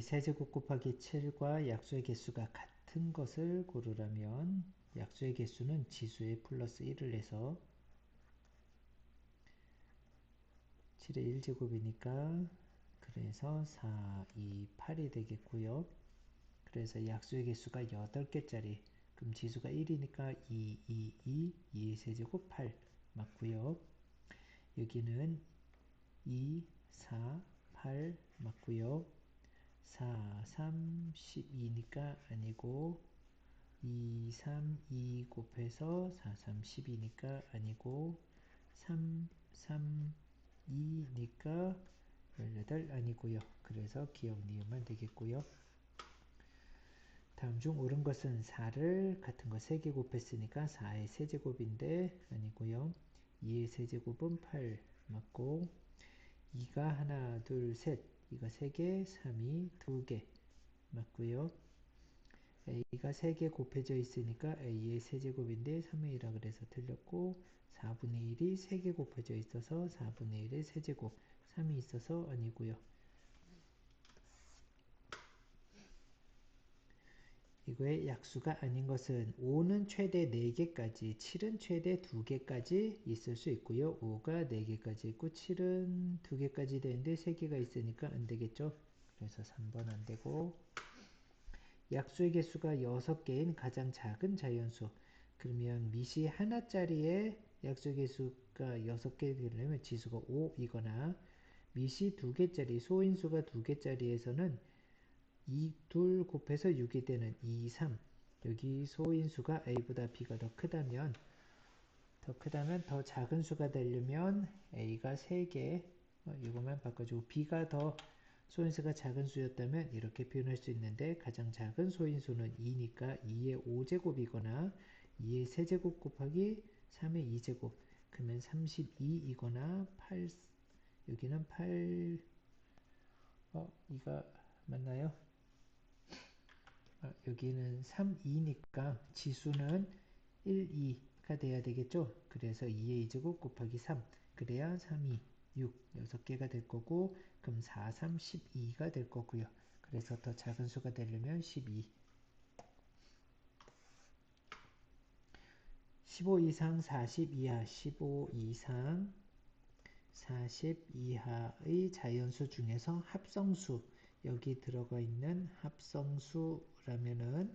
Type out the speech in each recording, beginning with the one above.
세제곱 곱하기 7과 약수의 개수가 같은 것을 고르라면 약수의 개수는 지수에 플러스 1을 해서 7의 1제곱이니까 그래서 4, 2, 8이 되겠고요. 그래서 약수의 개수가 8개짜리 그럼 지수가 1이니까 2, 2, 2, 2의 세제곱 8 맞고요. 여기는 2, 4, 8 맞고요. 4, 3, 12니까 아니고 2, 3, 2 곱해서 4, 3, 12니까 아니고 3, 3, 2니까 18 아니고요. 그래서 기억 니은만 되겠고요. 다음 중 옳은 것은 4를 같은 거 3개 곱했으니까 4의 세제곱인데 아니고요. 2의 세제곱은 8 맞고 2가 하나, 둘, 셋 이거 3개, 3이 2개 맞고요. a가 3개 곱해져 있으니까 a의 세제곱인데 3의 1이라 그래서 틀렸고 4분의 1이 3개 곱해져 있어서 4분의 1의 세제곱 3이 있어서 아니고요. 이거의 약수가 아닌 것은 5는 최대 4개까지 7은 최대 2개까지 있을 수 있고요. 5가 4개까지 있고 7은 2개까지 되는데 3개가 있으니까 안 되겠죠. 그래서 3번 안 되고 약수의 개수가 6개인 가장 작은 자연수 그러면 미시 하나짜리의 약수의 개수가 6개 되려면 지수가 5이거나 미시 2개짜리 소인수가 2개짜리에서는 2 곱해서 6이 되는 2, 3 여기 소인수가 a보다 b가 더 크다면 더 작은 수가 되려면 a가 3개 이것만 바꿔주고 b가 더 소인수가 작은 수였다면 이렇게 표현할 수 있는데 가장 작은 소인수는 2니까 2의 5제곱이거나 2의 세제곱 곱하기 3의 2제곱 그러면 32이거나 8 여기는 8 이가 맞나요? 여기는 3, 2니까 지수는 1, 2가 돼야 되겠죠? 그래서 2의 2제곱 곱하기 3 그래야 3, 2, 6 6개가 될 거고 그럼 4, 3, 12가 될 거고요. 그래서 더 작은 수가 되려면 12 15 이상 40 이하 15 이상 40 이하의 자연수 중에서 합성수 여기 들어가 있는 합성수라면은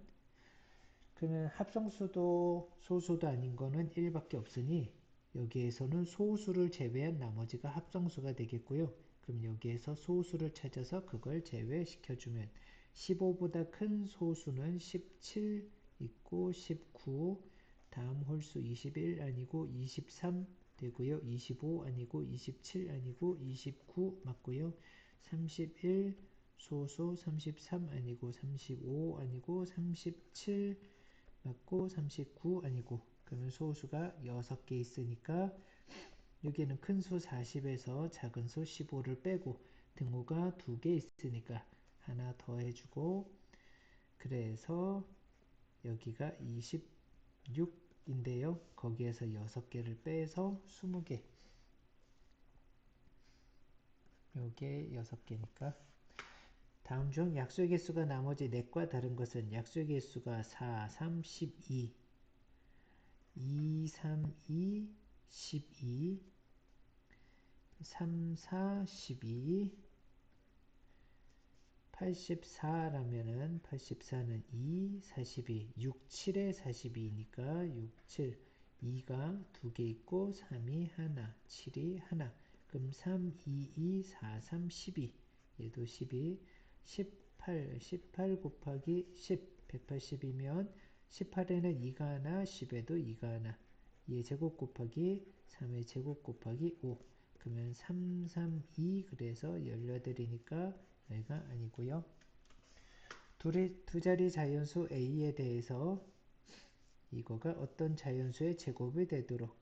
그러면 합성수도 소수도 아닌 거는 1밖에 없으니 여기에서는 소수를 제외한 나머지가 합성수가 되겠고요. 그럼 여기에서 소수를 찾아서 그걸 제외시켜주면 15보다 큰 소수는 17 있고 19 다음 홀수 21 아니고 23 되고요. 25 아니고 27 아니고 29 맞고요. 31 소수 33 아니고 35 아니고 37 맞고 39 아니고 그러면 소수가 6개 있으니까 여기는 큰 수 40에서 작은 수 15를 빼고 등호가 2개 있으니까 하나 더 해주고 그래서 여기가 26인데요. 거기에서 6개를 빼서 20개 요게 6개니까 다음 중 약수의 개수가 나머지 넷과 다른 것은 약수의 개수가 4, 3, 12 2, 3, 2, 12 3, 4, 12 84라면은 84는 2, 42 6, 7에 42니까 6, 7 2가 2개 있고 3이 하나 7이 하나 그럼 3, 2, 2, 4, 3, 12 얘도 12 18 곱하기 10 180이면 18에는 2가 하나 10에도 2가 하나 2의 제곱 곱하기 3의 제곱 곱하기 5 그러면 3, 3, 2 그래서 18이니까 여기가 아니고요. 두 자리 자연수 a에 대해서 이거가 어떤 자연수의 제곱이 되도록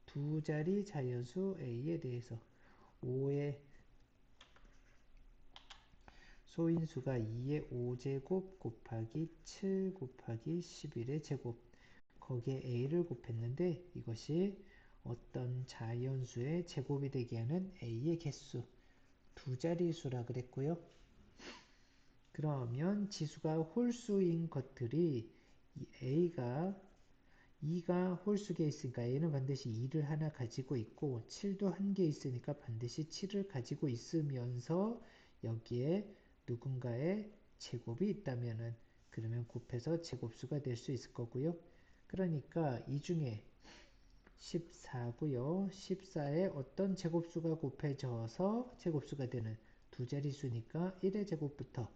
두 자리 자연수 a에 대해서 5의 소인수가 2의 5제곱 곱하기 7 곱하기 11의 제곱 거기에 a를 곱했는데 이것이 어떤 자연수의 제곱이 되게 하는 a의 개수 두 자리 수라 그랬고요. 그러면 지수가 홀수인 것들이 A가 2가 홀수에 있으니까 A는 반드시 2를 하나 가지고 있고 7도 한 개 있으니까 반드시 7을 가지고 있으면서 여기에 누군가의 제곱이 있다면은 그러면 곱해서 제곱수가 될 수 있을 거고요. 그러니까 이 중에 14고요. 14에 어떤 제곱수가 곱해져서 제곱수가 되는 두 자릿수니까 1의 제곱부터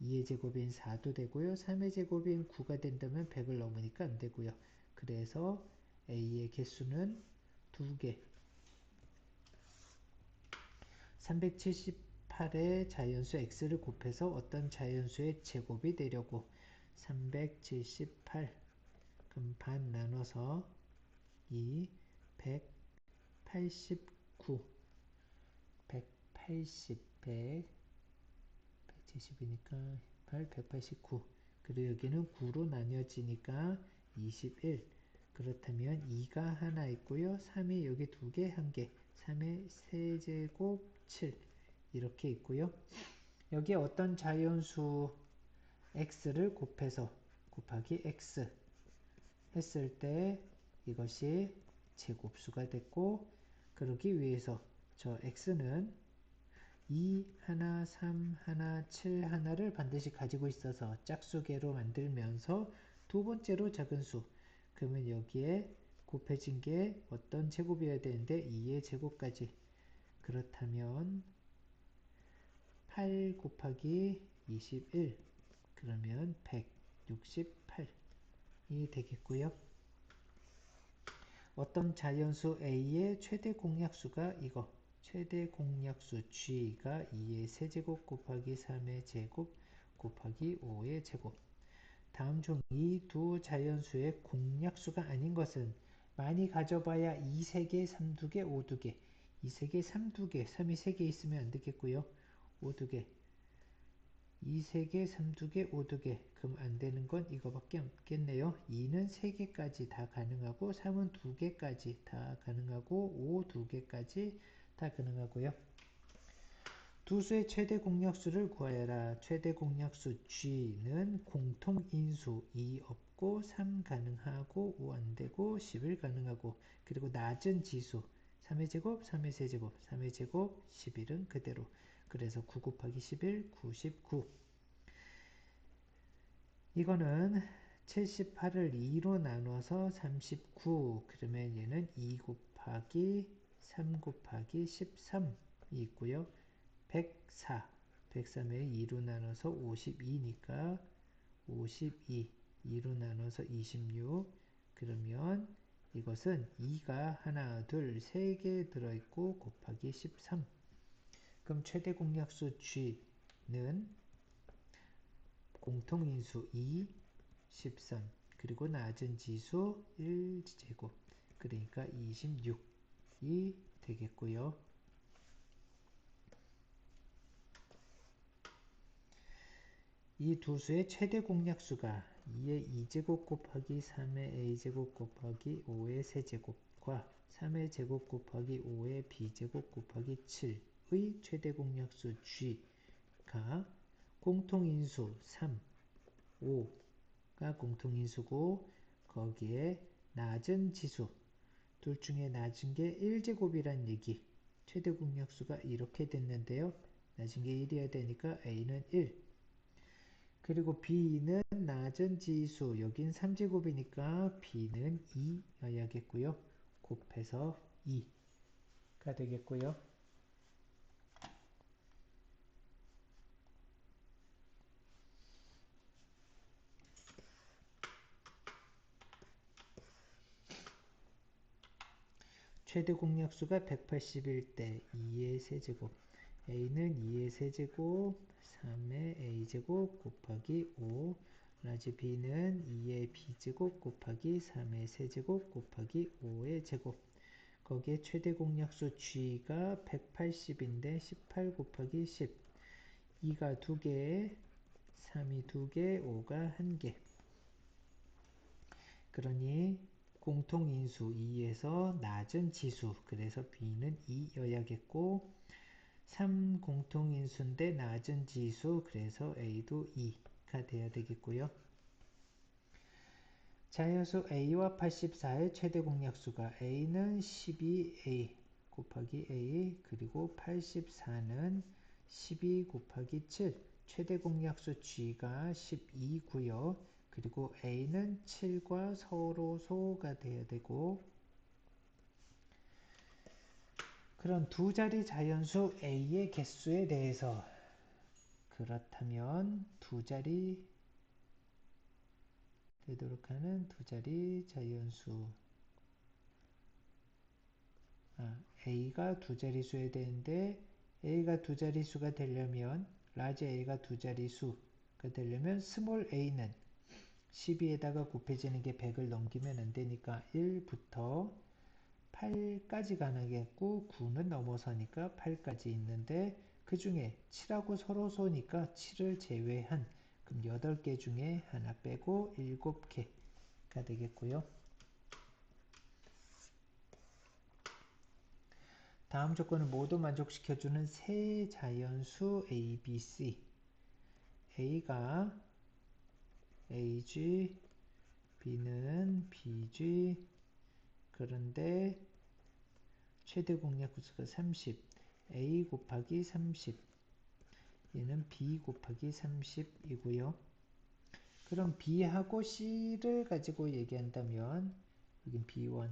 2의 제곱인 4도 되고요. 3의 제곱인 9가 된다면 100을 넘으니까 안 되고요. 그래서 A의 개수는 2개. 378의 자연수 x를 곱해서 어떤 자연수의 제곱이 되려고 378 그럼 반 나눠서 2 189 180 100 170이니까 8 189 그리고 여기는 9로 나뉘어지니까 21 그렇다면 2가 하나 있고요. 3이 여기 2개, 1개 3의 세제곱 7 이렇게 있고요. 여기에 어떤 자연수 x를 곱해서 곱하기 x 했을 때 이것이 제곱수가 됐고 그러기 위해서 저 x는 2 하나, 3 하나, 7 하나를 반드시 가지고 있어서 짝수계로 만들면서 두 번째로 작은 수 그러면 여기에 곱해진 게 어떤 제곱이어야 되는데 2의 제곱까지 그렇다면 8 곱하기 21 그러면 168이 되겠고요. 어떤 자연수 A의 최대 공약수가 이거 최대 공약수 G가 2의 세제곱 곱하기 3의 제곱 곱하기 5의 제곱 다음 중 이 두 자연수의 공약수가 아닌 것은 많이 가져봐야 2, 3개, 3, 2개, 5, 2개 2, 3개, 3, 2개, 3이 3개 있으면 안 되겠고요. 5, 2개 2, 3개, 3, 2개, 5, 2개 그럼 안 되는 건 이거밖에 없겠네요. 2는 3개까지 다 가능하고 3은 2개까지 다 가능하고 5, 2개까지 다 가능하고요. 두 수의 최대 공약수를 구하여라. 최대 공약수 G는 공통인수 2 없고 3 가능하고 5 안되고 11 가능하고 그리고 낮은 지수 3의 제곱, 3의 세제곱, 3의 제곱, 11은 그대로 그래서 9 곱하기 11, 99 이거는 78을 2로 나눠서 39 그러면 얘는 2 곱하기 3 곱하기 13이 있고요. 104 103에 2로 나눠서 52니까 52 2로 나눠서 26 그러면 이것은 2가 하나 둘 3개 들어있고 곱하기 13 그럼 최대 공약수 G는 공통인수 2 13 그리고 낮은 지수 1제곱 그러니까 26이 되겠고요. 이 두 수의 최대 공약수가 2의 2제곱 곱하기 3의 a제곱 곱하기 5의 세제곱과 3의 제곱 곱하기 5의 b제곱 곱하기 7의 최대 공약수 g가 공통인수 3, 5가 공통인수고 거기에 낮은 지수 둘 중에 낮은 게 1제곱이란 얘기 최대 공약수가 이렇게 됐는데요. 낮은 게 1이어야 되니까 a는 1 그리고 b는 낮은 지수 여긴 3제곱이니까 b는 2여야겠고요. 곱해서 2가 되겠고요. 최대 공약수가 180일 때 2의 세제곱 a는 2의 세제곱 3의 a제곱 곱하기 5 라지 b는 2의 b제곱 곱하기 3의 세제곱 곱하기 5의 제곱 거기에 최대 공약수 g가 180인데 18 곱하기 10 2가 2개 3이 2개 5가 1개 그러니 공통인수 2에서 낮은 지수 그래서 b는 2여야겠고 3 공통인수인데 낮은 지수, 그래서 A도 2가 되어야 되겠고요. 자연수 A와 84의 최대 공약수가 A는 12A 곱하기 A, 그리고 84는 12 곱하기 7, 최대 공약수 G가 12고요. 그리고 A는 7과 서로소가 되어야 되고, 그런 두 자리 자연수 A의 개수에 대해서, 그렇다면 두 자리 되도록 하는 두 자리 자연수, A가 두 자릿수여야 되는데, A가 두 자릿수가 되려면, 라지 A가 두 자릿수가 되려면 스몰 a는 12에다가 곱해지는 게 100을 넘기면 안 되니까 1부터 8까지 가능했고, 9는 넘어서니까 8까지 있는데, 그 중에 7하고 서로소니까 7을 제외한, 그럼 8개 중에 하나 빼고 7개가 되겠고요. 다음 조건을 모두 만족시켜주는 세 자연수 A, B, C. A가 AG, B는 BG, 그런데 최대 공약수가 30, A 곱하기 30, 얘는 B 곱하기 30이고요. 그럼 B하고 C를 가지고 얘기한다면, 여긴 B1,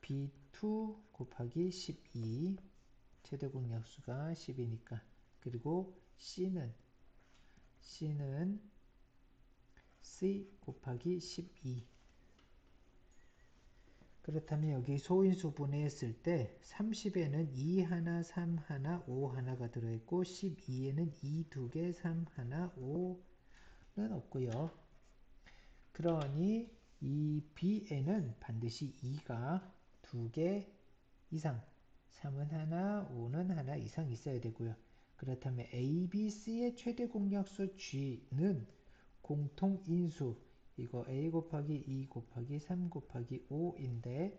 B2 곱하기 12, 최대 공약수가 10이니까. 그리고 C는 C 곱하기 12. 그렇다면 여기 소인수 분해했을 때 30에는 2 하나, 3 하나, 5 하나가 들어있고, 12에는 2 2개, 3 하나, 5는 없고요. 그러니 이 B에는 반드시 2가 2개 이상, 3은 하나, 5는 하나 이상 있어야 되고요. 그렇다면 A, B, C의 최대 공약수 G는 공통인수, 이거 A 곱하기 2 곱하기 3 곱하기 5인데,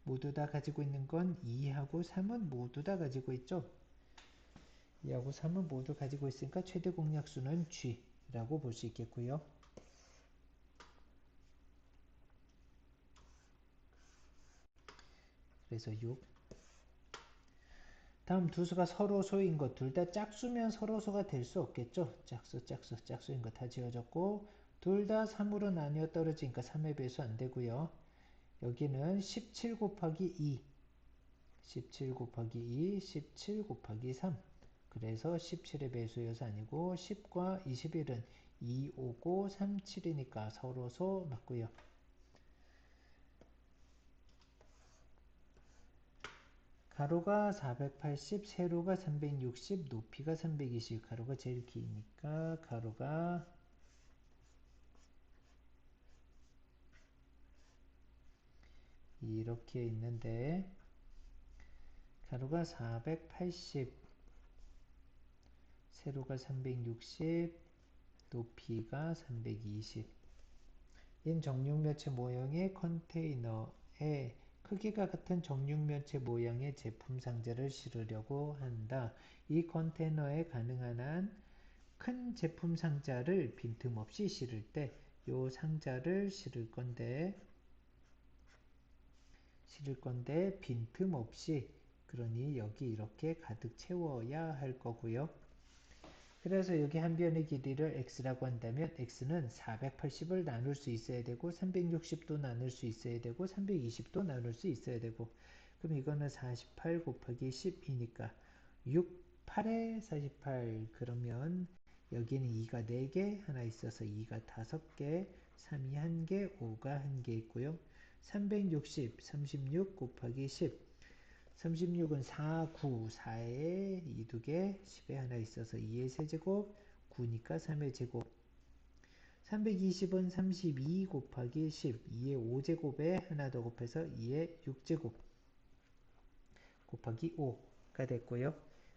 모두 다 가지고 있는 건 2하고 3은 모두 다 가지고 있죠. 2하고 3은 모두 가지고 있으니까 최대 공약수는 G라고 볼 수 있겠고요. 그래서 6. 다음 두 수가 서로소인 것, 둘 다 짝수면 서로소가 될 수 없겠죠. 짝수인 거 다 지워졌고, 둘 다 3으로 나뉘어 떨어지니까 3의 배수 안 되고요. 여기는 17 곱하기 2, 17 곱하기 2, 17 곱하기 3. 그래서 17의 배수여서 아니고, 10과 21은 2, 5고 3, 7이니까 서로소 맞고요. 가로가 480, 세로가 360, 높이가 320. 가로가 제일 기니까 가로가 이렇게 있는데, 가로가 480, 세로가 360, 높이가 320. 인 정육면체 모형의 컨테이너에 크기가 같은 정육면체 모양의 제품 상자를 실으려고 한다. 이 컨테이너에 가능한 한 큰 제품 상자를 빈틈없이 실을 때, 요 상자를 실을 건데 빈틈없이, 그러니 여기 이렇게 가득 채워야 할 거고요. 그래서 여기 한 변의 길이를 x라고 한다면 x는 480을 나눌 수 있어야 되고, 360도 나눌 수 있어야 되고, 320도 나눌 수 있어야 되고, 그럼 이거는 48 곱하기 10이니까 6, 8에 48. 그러면 여기는 2가 4개 하나 있어서 2가 5개, 3이 1개, 5가 1개 있고요. 360, 36 곱하기 10. 36은 4, 9, 4에 2, 2개, 10에 하나 있어서 2의 세제곱, 9니까 3의 제곱. 320은 32 곱하기 10, 2의 5제곱에 하나 더 곱해서 2의 6제곱 곱하기 5가 됐고요.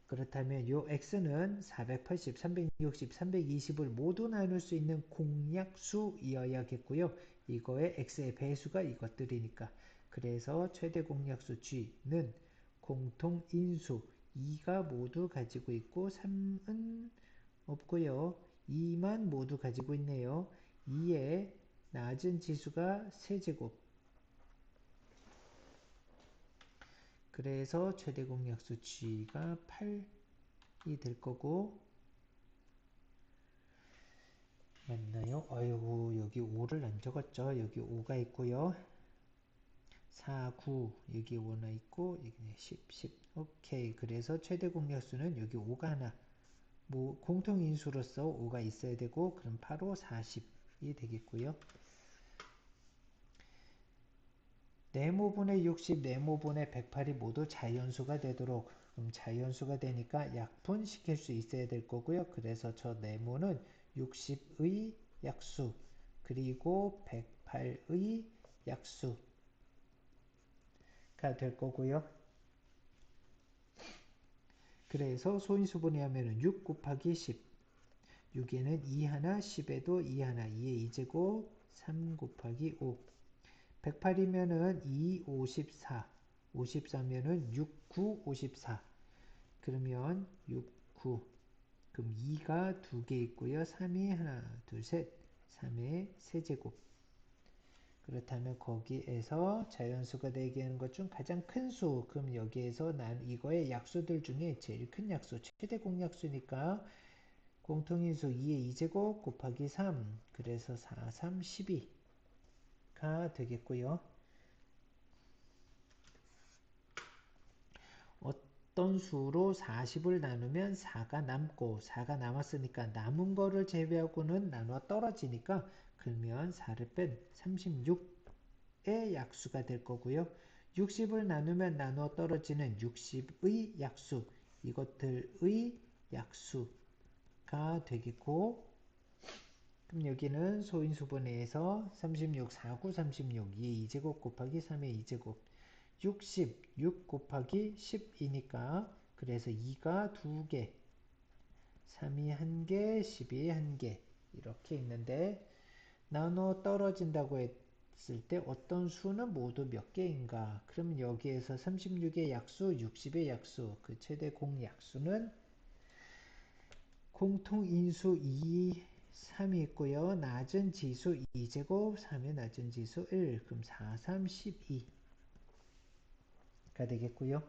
그렇다면 요 x는 480, 360, 320을 모두 나눌 수 있는 공약수이어야겠고요. 이거의 x의 배수가 이것들이니까. 그래서 최대 공약수 g는 공통인수 2가 모두 가지고 있고 3은 없고요. 2만 모두 가지고 있네요. 2의 낮은 지수가 세제곱. 그래서 최대 공약수 G가 8이 될 거고, 맞나요? 아이고, 여기 5를 안 적었죠. 여기 5가 있고요. 4, 9, 여기 5나 있고, 여기 10, 10. 오케이. 그래서 최대 공약수는 여기 5가 하나, 뭐 공통인수로서 5가 있어야 되고, 그럼 8, 5, 40이 되겠고요. 네모분의 60, 네모분의 108이 모두 자연수가 되도록, 그럼 자연수가 되니까 약분시킬 수 있어야 될 거고요. 그래서 저 네모는 60의 약수, 그리고 108의 약수가 될 거고요. 그래서 소인수분해하면 6 곱하기 10, 6에는 2 하나, 10에도 2 하나, 2의 2제곱, 3 곱하기 5. 108이면은 2, 54. 54면은 6, 9, 54. 그러면 6, 9. 그럼 2가 2개 있고요. 3이 하나, 둘, 셋. 3의 세제곱. 그렇다면 거기에서 자연수가 되게 하는 것 중 가장 큰 수. 그럼 여기에서 난 이거의 약수들 중에 제일 큰 약수, 최대 공약수니까 공통인수 2의 2제곱 곱하기 3. 그래서 4, 3, 12가 되겠고요. 어떤 수로 40을 나누면 4가 남고 4가 남았으니까 남은 거를 제외하고는 나눠 떨어지니까 그러면 4를 뺀 36의 약수가 될 거고요. 60을 나누면 나눠 떨어지는 60의 약수, 이것들의 약수가 되겠고, 그럼 여기는 소인수분해에서 36, 49, 36, 2의 2제곱 곱하기 3의 2제곱, 60, 6 곱하기 10이니까 그래서 2가 2개, 3이 1개, 12이 1개 이렇게 있는데 나눠 떨어진다고 했을 때 어떤 수는 모두 몇 개인가? 그럼 여기에서 36의 약수, 60의 약수, 그 최대 공약수는 공통인수 2, 3이 있고요. 낮은 지수 2제곱, 3의 낮은 지수 1, 그럼 4, 3, 12가 되겠고요.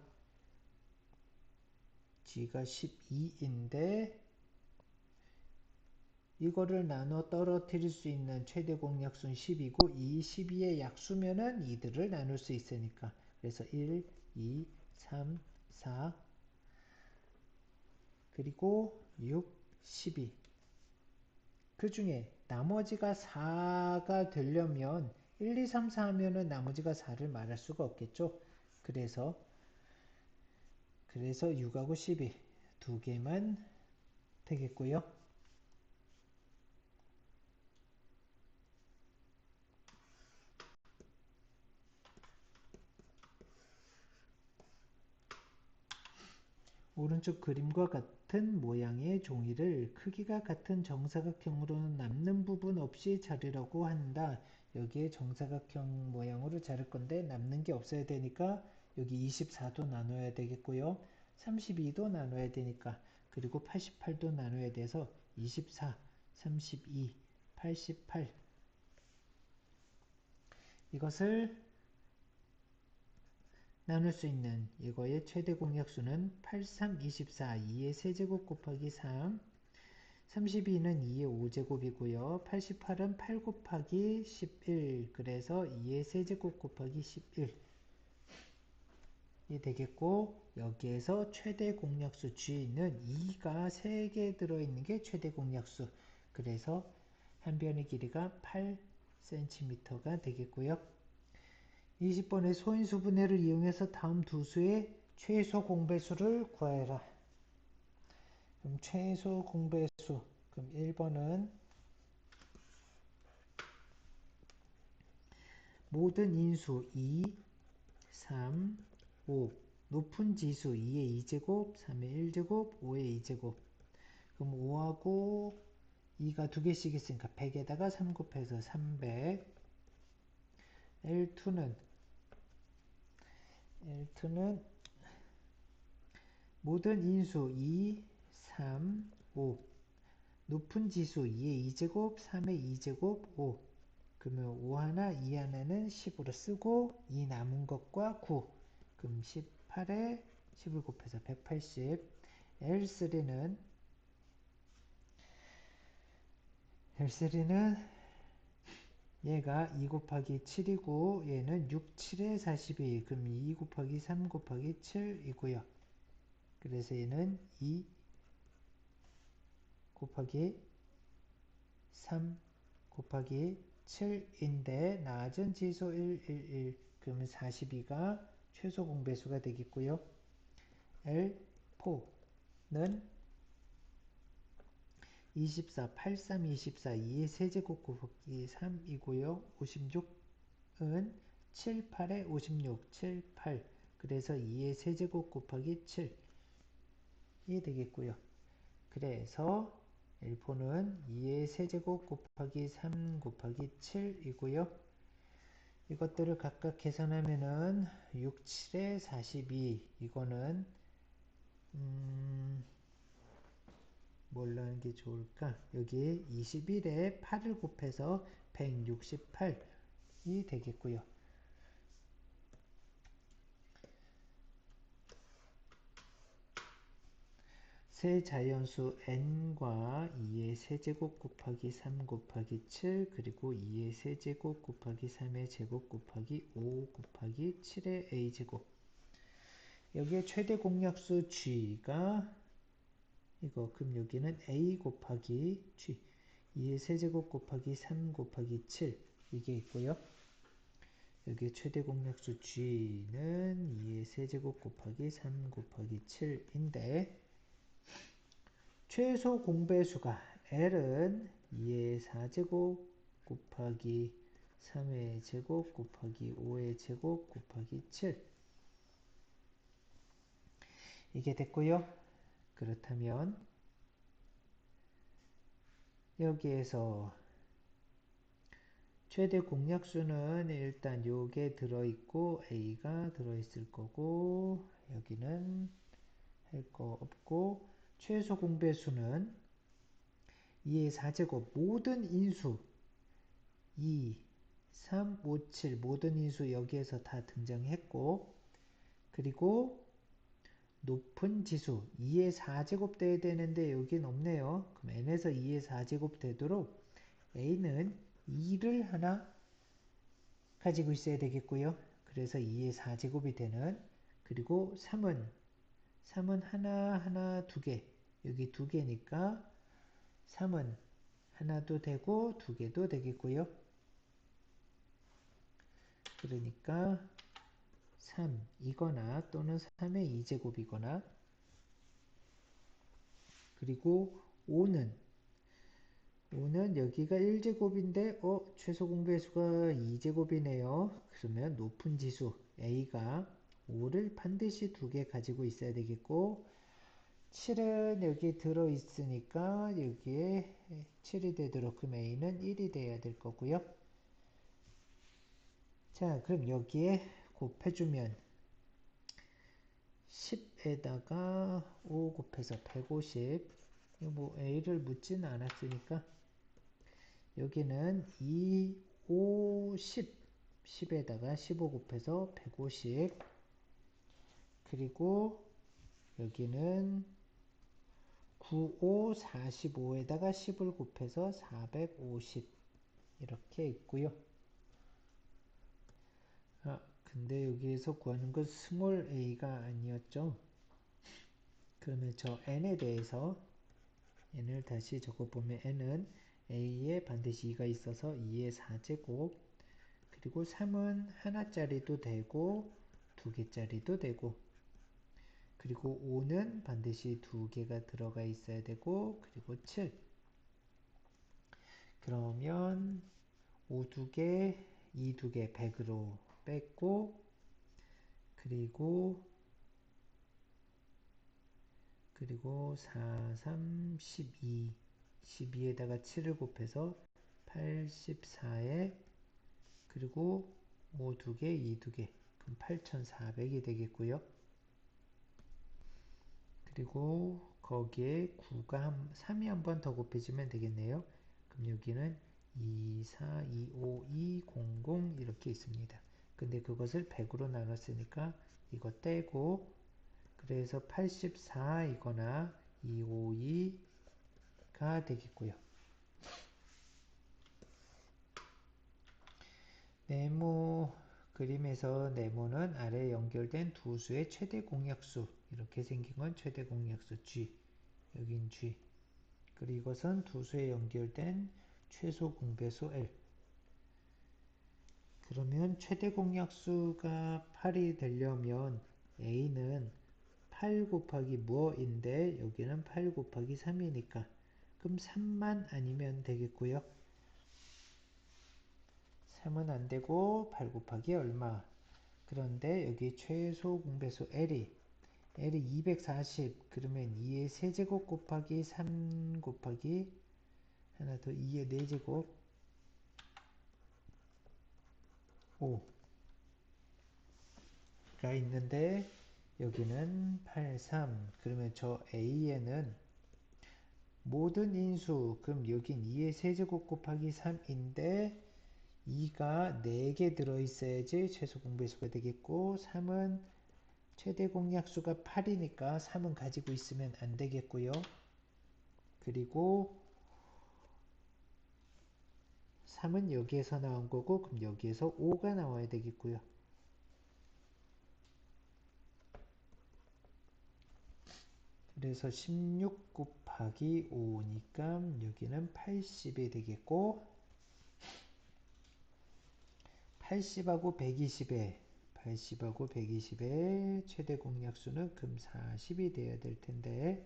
G가 12인데 이거를 나눠 떨어뜨릴 수 있는 최대 공약수는 10이고 이 12의 약수면은 이들을 나눌 수 있으니까 그래서 1, 2, 3, 4 그리고 6, 12 그 중에 나머지가 4가 되려면 1, 2, 3, 4 하면은 나머지가 4를 말할 수가 없겠죠. 그래서 6하고 12 두 개만 되겠고요. 오른쪽 그림과 같은 모양의 종이를 크기가 같은 정사각형으로 남는 부분 없이 자르려고 한다. 여기에 정사각형 모양으로 자를 건데 남는 게 없어야 되니까 여기 24도 나눠야 되겠고요. 32도 나눠야 되니까 그리고 88도 나눠야 돼서 24, 32, 88 이것을 나눌 수 있는 이거의 최대 공약수는 8, 3, 24, 2의 세제곱 곱하기 3, 32는 2의 5제곱이고요. 88은 8 곱하기 11, 그래서 2의 세제곱 곱하기 11이 되겠고 여기에서 최대 공약수 G는 2가 3개 들어있는 게 최대 공약수. 그래서 한 변의 길이가 8cm가 되겠고요. 20번의 소인수분해를 이용해서 다음 두 수의 최소 공배수를 구하여라. 그럼 최소 공배수, 그럼 1번은 모든 인수 2, 3, 5 높은 지수 2의 2제곱, 3의 1제곱, 5의 2제곱 그럼 5하고 2가 두 개씩 있으니까 100에다가 3 곱해서 300 L2는 모든 인수 2, 3, 5. 높은 지수 2의 2제곱, 3의 2제곱, 5. 그러면 5 하나, 2 하나는 10으로 쓰고 2 남은 것과 9. 그럼 18에 10을 곱해서 180. L3는 얘가 2 곱하기 7이고 얘는 6, 7에 42. 그럼 2 곱하기 3 곱하기 7이고요. 그래서 얘는 2 곱하기 3 곱하기 7인데 낮은 지수 1, 1, 1. 그러면 42가 최소 공배수가 되겠고요. L4는 24, 83, 24, 2의 세제곱 곱하기 3이고요. 56은 7, 8에 56, 7, 8. 그래서 2의 세제곱 곱하기 7이 되겠고요. 그래서 L4는 2의 세제곱 곱하기 3 곱하기 7이고요. 이것들을 각각 계산하면은 6, 7에 42. 이거는 뭘로 하는 게 좋을까? 여기 21에 8을 곱해서 168이 되겠고요. 세 자연수 n과 2의 세제곱 곱하기 3 곱하기 7 그리고 2의 세제곱 곱하기 3의 제곱 곱하기 5 곱하기 7의 a제곱. 여기에 최대 공약수 g가 이거 그럼 여기는 a 곱하기 g 2의 세제곱 곱하기 3 곱하기 7 이게 있고요. 여기 최대 공약수 g는 2의 세제곱 곱하기 3 곱하기 7인데 최소 공배수가 L은 2의 4제곱 곱하기 3의 제곱 곱하기 5의 제곱 곱하기 7 이게 됐고요. 그렇다면 여기에서 최대 공약수는 일단 요게 들어있고 A가 들어있을 거고 여기는 할 거 없고 최소 공배수는 2의 4제곱 모든 인수 2, 3, 5, 7 모든 인수 여기에서 다 등장했고 그리고 높은 지수 2의 4제곱 돼야 되는데 여긴 없네요. 그럼 n에서 2의 4제곱 되도록 a는 2를 하나 가지고 있어야 되겠고요. 그래서 2의 4제곱이 되는 그리고 3은 하나, 두 개 여기 두 개니까 3은 하나도 되고 두 개도 되겠고요. 그러니까 3이거나 또는 3의 2제곱이거나 그리고 5는 여기가 1제곱인데 최소 공배수가 2제곱이네요. 그러면 높은 지수 A가 5를 반드시 두 개 가지고 있어야 되겠고 7은 여기 들어있으니까 여기에 7이 되도록 그럼 A는 1이 돼야 될 거고요. 자 그럼 여기에 곱해주면 10에다가 5 곱해서 150 뭐 A를 묻지는 않았으니까 여기는 2, 5, 10 10에다가 15 곱해서 150 그리고 여기는 9, 5, 45에다가 10을 곱해서 450 이렇게 있고요. 근데 여기에서 구하는 건 스몰 a가 아니었죠. 그러면 저 n에 대해서 n을 다시 적어보면 n은 a에 반드시 2가 있어서 2의 4제곱 그리고 3은 하나짜리도 되고 두 개짜리도 되고 그리고 5는 반드시 두 개가 들어가 있어야 되고 그리고 7 그러면 5 두 개, 2 두 개 100으로 뺐고 그리고 4, 3, 12 12에다가 7을 곱해서 84에 그리고 5 두 개, 2 두 개 그럼 8400이 되겠고요. 그리고 거기에 9가 3이 한 번 더 곱해지면 되겠네요. 그럼 여기는 2, 4, 2, 5, 2, 0, 0 이렇게 있습니다. 근데 그것을 100으로 나눴으니까 이거 떼고 그래서 84이거나 252가 되겠고요. 네모 그림에서 네모는 아래에 연결된 두 수의 최대 공약수 이렇게 생긴 건 최대 공약수 G 여긴 G 그리고 이것은 두 수에 연결된 최소 공배수 L 그러면 최대 공약수가 8이 되려면 A는 8 곱하기 무엇인데 여기는 8 곱하기 3이니까 그럼 3만 아니면 되겠고요. 3은 안되고 8 곱하기 얼마 그런데 여기 최소 공배수 L이 240 그러면 2의 세제곱 곱하기 3 곱하기 하나 더 2의 4제곱 5가 있는데 여기는 83 그러면 저 A에는 모든 인수 그럼 여긴 2의 세제곱 곱하기 3인데 2가 4개 들어있어야지 최소 공배수가 되겠고 3은 최대 공약수가 8이니까 3은 가지고 있으면 안 되겠고요. 그리고 3은 여기에서 나온 거고 그럼 여기에서 5가 나와야 되겠고요. 그래서 16 곱하기 5니까 여기는 80이 되겠고 80하고 120의 최대 공약수는 그럼 40이 돼야 될 텐데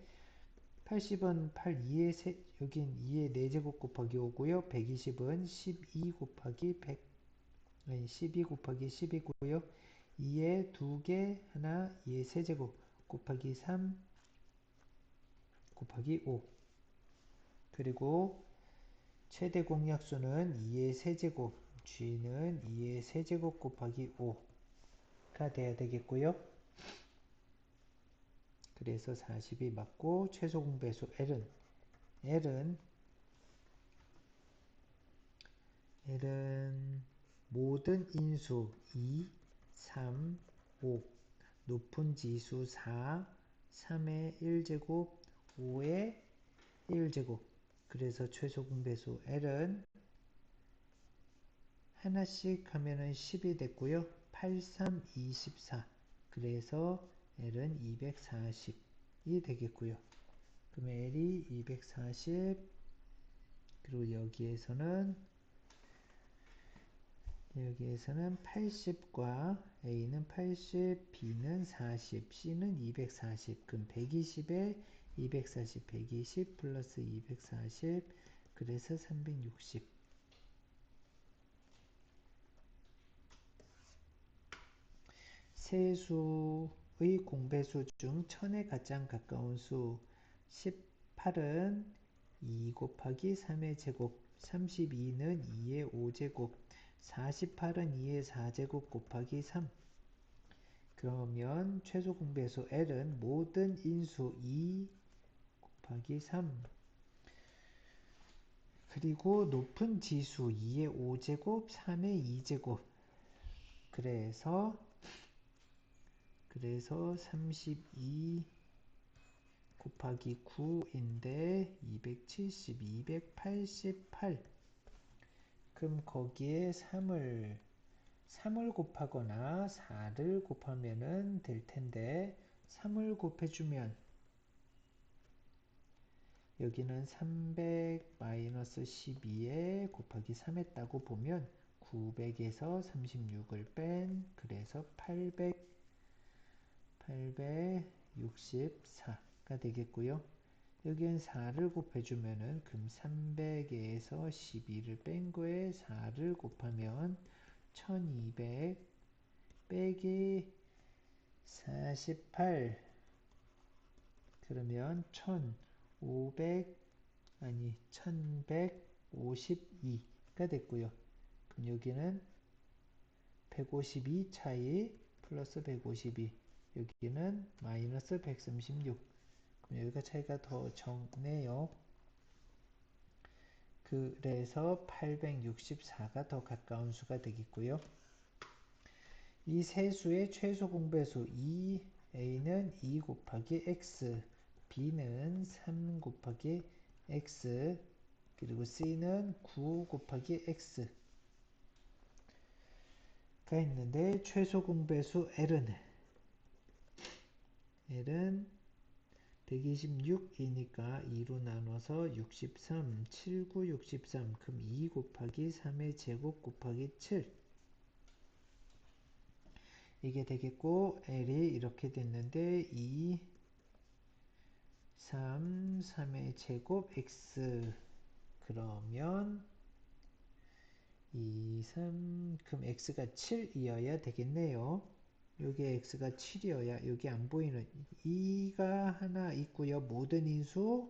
80은 8, 2의 여긴 2의 4제곱 곱하기 5고요. 120은 12 곱하기 100, 아니 12 곱하기 10이고요. 2의 2개 하나 2의 세제곱 곱하기 3 곱하기 5 그리고 최대 공약수는 2의 세제곱 G는 2의 세제곱 곱하기 5가 돼야 되겠고요. 그래서 40이 맞고 최소 공배수 L은 모든 인수 2, 3, 5 높은 지수 4, 3의 1제곱, 5의 1제곱 그래서 최소 공배수 L은 하나씩 하면은 10이 됐고요. 8, 3, 24 그래서 L은 240이 되겠고요. 그럼 L이 240 그리고 여기에서는 80과 A는 80, B는 40, C는 240 그럼 120에 240, 120 플러스 240 그래서 360 세 수의 공배수 중 1000에 가장 가까운 수 18은 2 곱하기 3의 제곱 32는 2의 5제곱 48은 2의 4제곱 곱하기 3 그러면 최소 공배수 L은 모든 인수 2 곱하기 3 그리고 높은 지수 2의 5제곱 3의 2제곱 그래서 32 곱하기 9인데 270, 288 그럼 거기에 3을 곱하거나 4를 곱하면 될 텐데 3을 곱해주면 여기는 300-12에 곱하기 3 했다고 보면 900에서 36을 뺀 그래서 864가 되겠고요. 여기엔 4를 곱해주면은 그럼 300에서 12를 뺀 거에 4를 곱하면 1200 빼기 48 그러면 1500 아니 1152가 됐고요. 그럼 여기는 152 차이 플러스 152 여기는 마이너스 136 여기가 차이가 더 적네요. 그래서 864가 더 가까운 수가 되겠고요. 이 세 수의 최소 공배수 A는 2 곱하기 X, B는 3 곱하기 X, 그리고 C는 9 곱하기 X가 있는데 최소 공배수 L은 126이니까 2로 나눠서 63, 79, 63, 그럼 2 곱하기 3의 제곱 곱하기 7 이게 되겠고 L이 이렇게 됐는데 2, 3, 3의 제곱 X 그러면 2, 3, 그럼 X가 7이어야 되겠네요. 여기 X가 7이어야 여기 안 보이는 2가 하나 있고요. 모든 인수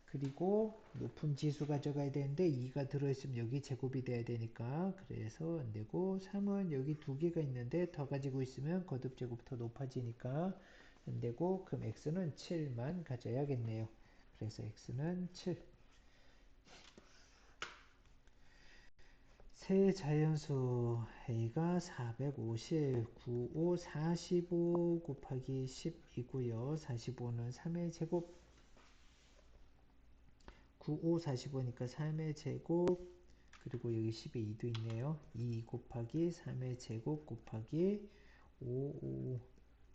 그리고 높은 지수 가져가야 되는데 2가 들어있으면 여기 제곱이 돼야 되니까 그래서 안되고 3은 여기 두 개가 있는데 더 가지고 있으면 거듭 제곱 더 높아지니까 안되고 그럼 X는 7만 가져야겠네요. 그래서 X는 7. 세 자연수 A가 450, 95, 45 곱하기 10이고요. 45는 3의 제곱 95, 45니까 3의 제곱 그리고 여기 10에 2도 있네요. 2 곱하기 3의 제곱 곱하기 5,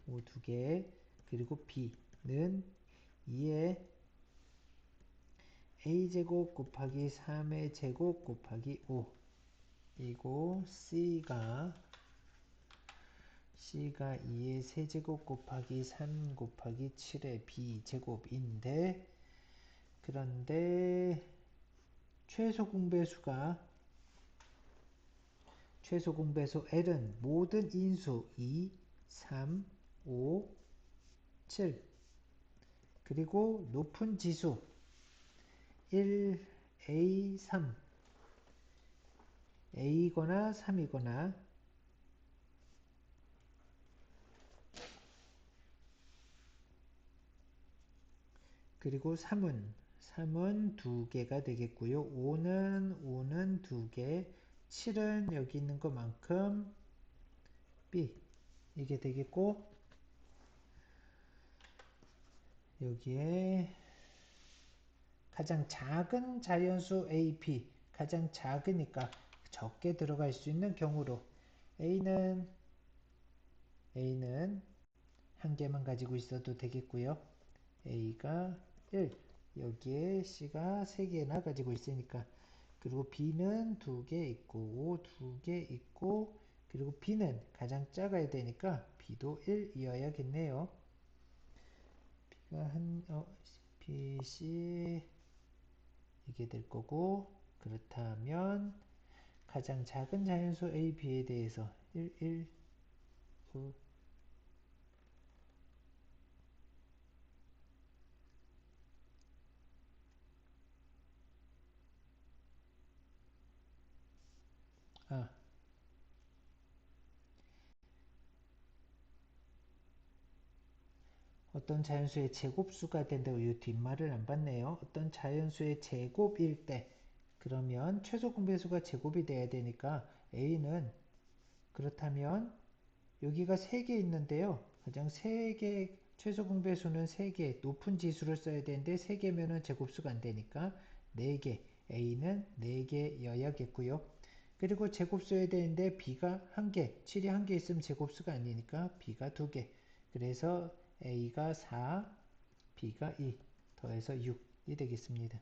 5 2개 그리고 B는 2의 A제곱 곱하기 3의 제곱 곱하기 5 이고 C가 2의 세제곱 곱하기 3 곱하기 7의 B제곱인데 그런데 최소 공배수 L은 모든 인수 2, 3, 5, 7 그리고 높은 지수 1, A, 3 A거나 3이거나 그리고 3은 두 개가 되겠고요. 5는 두 개, 7은 여기 있는 것만큼 B 이게 되겠고 여기에 가장 작은 자연수 A, B 가장 작으니까 적게 들어갈 수 있는 경우로 A는 한 개만 가지고 있어도 되겠고요. A가 1 여기에 C가 3개나 가지고 있으니까 그리고 B는 2개 있고 2개 있고 그리고 B는 가장 작아야 되니까 B도 1이어야겠네요. B가 B, C 이게 될 거고 그렇다면 가장 작은 자연수 A, B에 대해서 1, 1, 9 어떤 자연수의 제곱수가 된다고 이 뒷말을 안 봤네요. 어떤 자연수의 제곱일 때 그러면 최소 공배수가 제곱이 돼야 되니까 A는 그렇다면 여기가 3개 있는데요. 가장 최소 공배수는 3개 높은 지수를 써야 되는데 3개면은 제곱수가 안 되니까 4개 A는 4개여야겠고요. 그리고 제곱수여야 되는데 B가 1개 7이 1개 있으면 제곱수가 아니니까 B가 2개 그래서 A가 4 B가 2 더해서 6이 되겠습니다.